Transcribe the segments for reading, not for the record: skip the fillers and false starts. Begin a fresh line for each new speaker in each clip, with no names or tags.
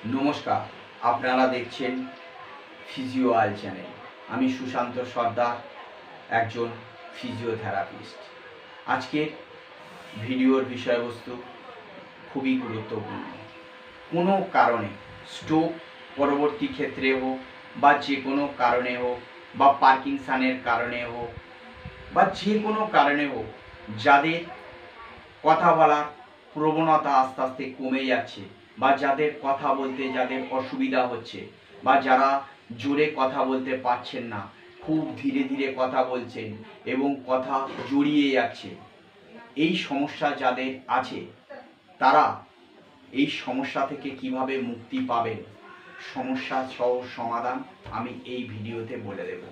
নমস্কার, আপনারা দেখছেন ফিজিওয়াল চ্যানেল। আমি সুশান্ত সর্দার, একজন ফিজিওথেরাপিস্ট। আজকের ভিডিওর বিষয়বস্তু খুবই গুরুত্বপূর্ণ। কোনো কারণে স্ট্রোক পরবর্তী ক্ষেত্রে হোক বা যে কোনো কারণে হোক বা পার্কিনসনের কারণে হোক বা যে কোনো কারণে হোক, যাদের কথা বলার প্রবণতা আস্তে আস্তে কমে যাচ্ছে বা যাদের কথা বলতে যাদের অসুবিধা হচ্ছে বা যারা জোরে কথা বলতে পারছেন না, খুব ধীরে ধীরে কথা বলছেন এবং কথা জড়িয়ে যাচ্ছে, এই সমস্যা যাদের আছে তারা এই সমস্যা থেকে কিভাবে মুক্তি পাবেন, সমস্যা সহ সমাধান আমি এই ভিডিওতে বলে দেব।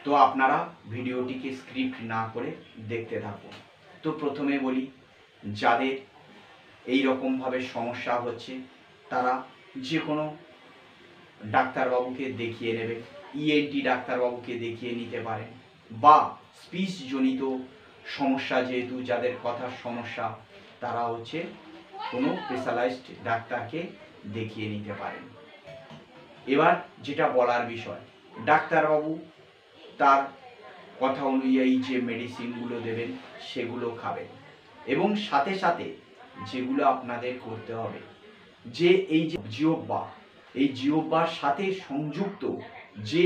তো আপনারা ভিডিওটিকে স্ক্রিপ্ট না করে দেখতে থাকুন। তো প্রথমে বলি, যাদের এই রকমভাবে সমস্যা হচ্ছে তারা যে কোনো ডাক্তারবাবুকে দেখিয়ে নেবে, ইএনটি ডাক্তারবাবুকে দেখিয়ে নিতে পারেন, বা স্পিচজনিত সমস্যা যেহেতু যাদের কথার সমস্যা, তারা কোনো স্পেশালাইজড ডাক্তারকে দেখিয়ে নিতে পারেন। এবার যেটা বলার বিষয়, ডাক্তারবাবু তার কথা অনুযায়ী যে মেডিসিনগুলো দেবেন সেগুলো খাবেন এবং সাথে সাথে যেগুলো আপনাদের করতে হবে, যে এই যে জিহ্বা, এই জিহ্বার সাথে সংযুক্ত যে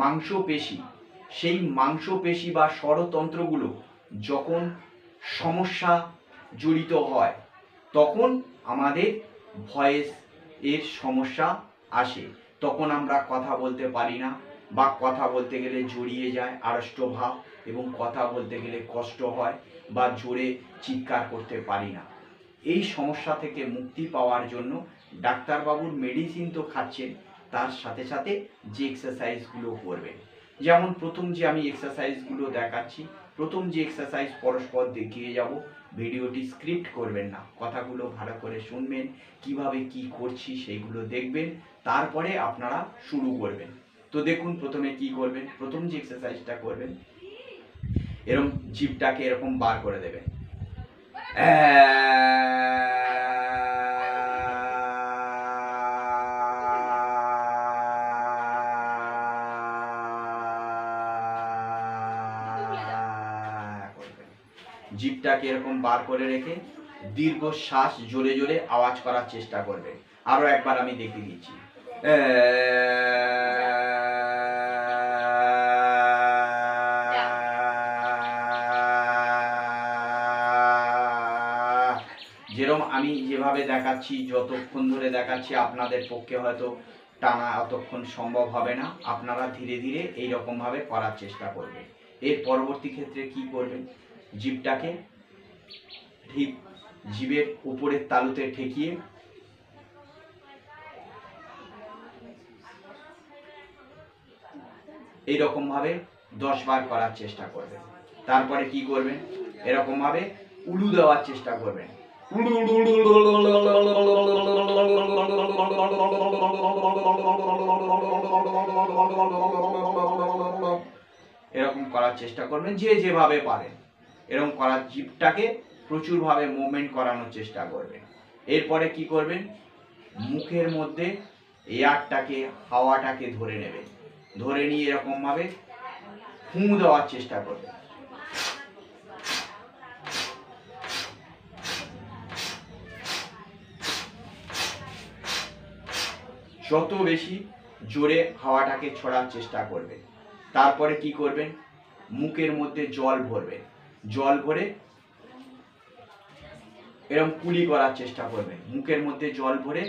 মাংসপেশি, সেই মাংসপেশি বা স্বরতন্ত্রগুলো যখন সমস্যা জড়িত হয় তখন আমাদের ভয়েস এর সমস্যা আসে, তখন আমরা কথা বলতে পারি না বা কথা বলতে গেলে জড়িয়ে যায় আড়ষ্টভাব এবং কথা বলতে গেলে কষ্ট হয় বা জোরে চিৎকার করতে পারি না। এই সমস্যা থেকে মুক্তি পাওয়ার জন্য ডাক্তারবাবুর মেডিসিন তো খাচ্ছেন, তার সাথে সাথে যে এক্সারসাইজগুলো করবেন, যেমন প্রথম যে আমি এক্সারসাইজগুলো দেখাচ্ছি, প্রথম যে এক্সারসাইজ পরস্পর দেখিয়ে যাব, ভিডিওটি স্ক্রিপ্ট করবেন না, কথাগুলো ভালো করে শুনবেন, কিভাবে কি করছি সেইগুলো দেখবেন, তারপরে আপনারা শুরু করবেন। তো দেখুন প্রথমে কি করবেন, প্রথম যে এক্সারসাইজটা করবেন, এরকম জিভটাকে এরকম বার করে দেবেন, জিভটাকে এরকম বার করে রেখে দীর্ঘ শ্বাস জোরে জোরে আওয়াজ করার চেষ্টা করবে। আরো একবার আমি দেখিয়ে দিচ্ছি, যেরকম আমি যেভাবে দেখাচ্ছি, যতক্ষণ ধরে দেখাচ্ছি আপনাদের পক্ষে হয়তো টানা অতক্ষণ সম্ভব হবে না, আপনারা ধীরে ধীরে এই রকমভাবে করার চেষ্টা করবেন। এর পরবর্তী ক্ষেত্রে কি করবেন, জিভটাকে ঠিক জিভের উপরের তালুতে ঠেকিয়ে এইরকম ভাবে 10 বার করার চেষ্টা করবেন। তারপরে কি করবেন, এরকম ভাবে উলু দেওয়ার চেষ্টা করবেন, এরকম করার চেষ্টা করবেন, যে যেভাবে পারেন এরকম করার, জিভটাকে প্রচুরভাবে মুভমেন্ট করানোর চেষ্টা করবেন। এরপরে কি করবেন, মুখের মধ্যে এয়ারটাকে, হাওয়াটাকে ধরে নেবেন, ধরে নিয়ে এরকম ভাবে ফুঁ দেওয়ার চেষ্টা করবেন। যত বেশি জোরে হাওয়াটাকে ছড়ার চেষ্টা করবেন। তারপরে কি করবেন, মুখের মধ্যে জল ভরবেন, জল ভরে এরকম কুলি করার চেষ্টা করবেন, মুখের মধ্যে জল ভরে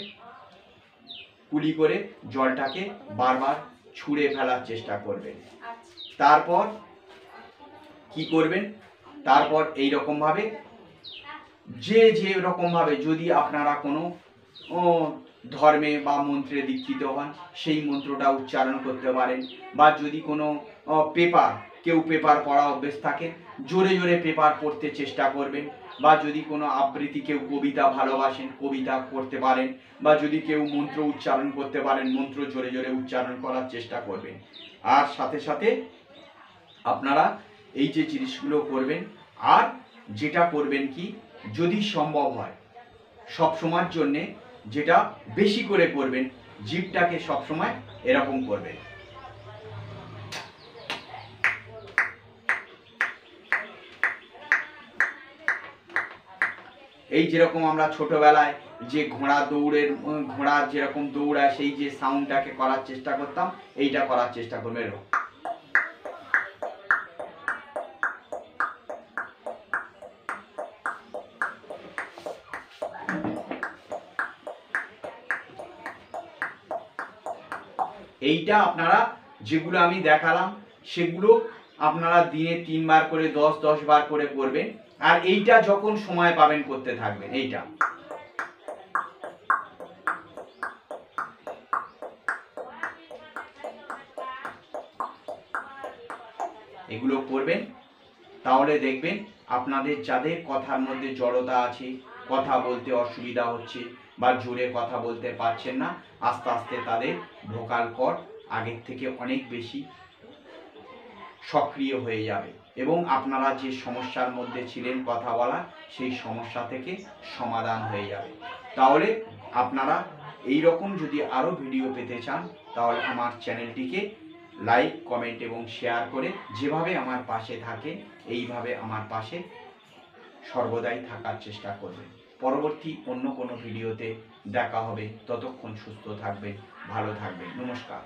কুলি করে জলটাকে বারবার ছুঁড়ে ফেলার চেষ্টা করবেন। তারপর কি করবেন, তারপর এই রকম ভাবে যে রকম ভাবে, যদি আপনারা কোনো ধর্মে বা মন্ত্রে দীক্ষিত হন সেই মন্ত্রটা উচ্চারণ করতে পারেন, বা যদি কোনো কেউ পেপার পড়া অভ্যেস থাকে জোরে জোরে পেপার পড়তে চেষ্টা করবেন, বা যদি কোনো আবৃত্তি, কেউ কবিতা ভালোবাসেন কবিতা পড়তে পারেন, বা যদি কেউ মন্ত্র উচ্চারণ করতে পারেন মন্ত্র জোরে জোরে উচ্চারণ করার চেষ্টা করবেন। আর সাথে সাথে আপনারা এই যে জিনিসগুলো করবেন, আর যেটা করবেন কি, যদি সম্ভব হয় সব সময়ের জন্যে যেটা বেশি করে করবেন, জিভটাকে সবসময় এরকম করবেন। এই যেরকম আমরা ছোটবেলায় যে ঘোড়া যেরকম দৌড়ায় সেই যে সাউন্ডটাকে করার চেষ্টা করতাম, এইটা করার চেষ্টা করবেন এরকম। এইটা আপনারা যেগুলো আমি দেখালাম সেগুলো আপনারা দিনে 3 বার করে 10 বার করে করবেন। আর এইটা যখন সময় পাবেন করতে থাকবেন। এইটা এগুলো করবেন, তাহলে দেখবেন আপনাদের যাদের কথার মধ্যে জড়তা আছে, কথা বলতে অসুবিধা হচ্ছে বা জোরে কথা বলতে পারছেন না, আস্তে আস্তে তাদের ভোকাল কর্ড আগের থেকে অনেক বেশি সক্রিয় হয়ে যাবে এবং আপনারা যে সমস্যার মধ্যে ছিলেন কথা বলা, সেই সমস্যা থেকে সমাধান হয়ে যাবে। তাহলে আপনারা এই রকম যদি আরও ভিডিও পেতে চান, তাহলে আমার চ্যানেলটিকে লাইক, কমেন্ট এবং শেয়ার করে যেভাবে আমার পাশে থাকেন এইভাবে আমার পাশে সর্বদাই থাকার চেষ্টা করবেন। পরবর্তী অন্য কোনো ভিডিওতে দেখা হবে। ততক্ষণ সুস্থ থাকবেন, ভালো থাকবেন। নমস্কার।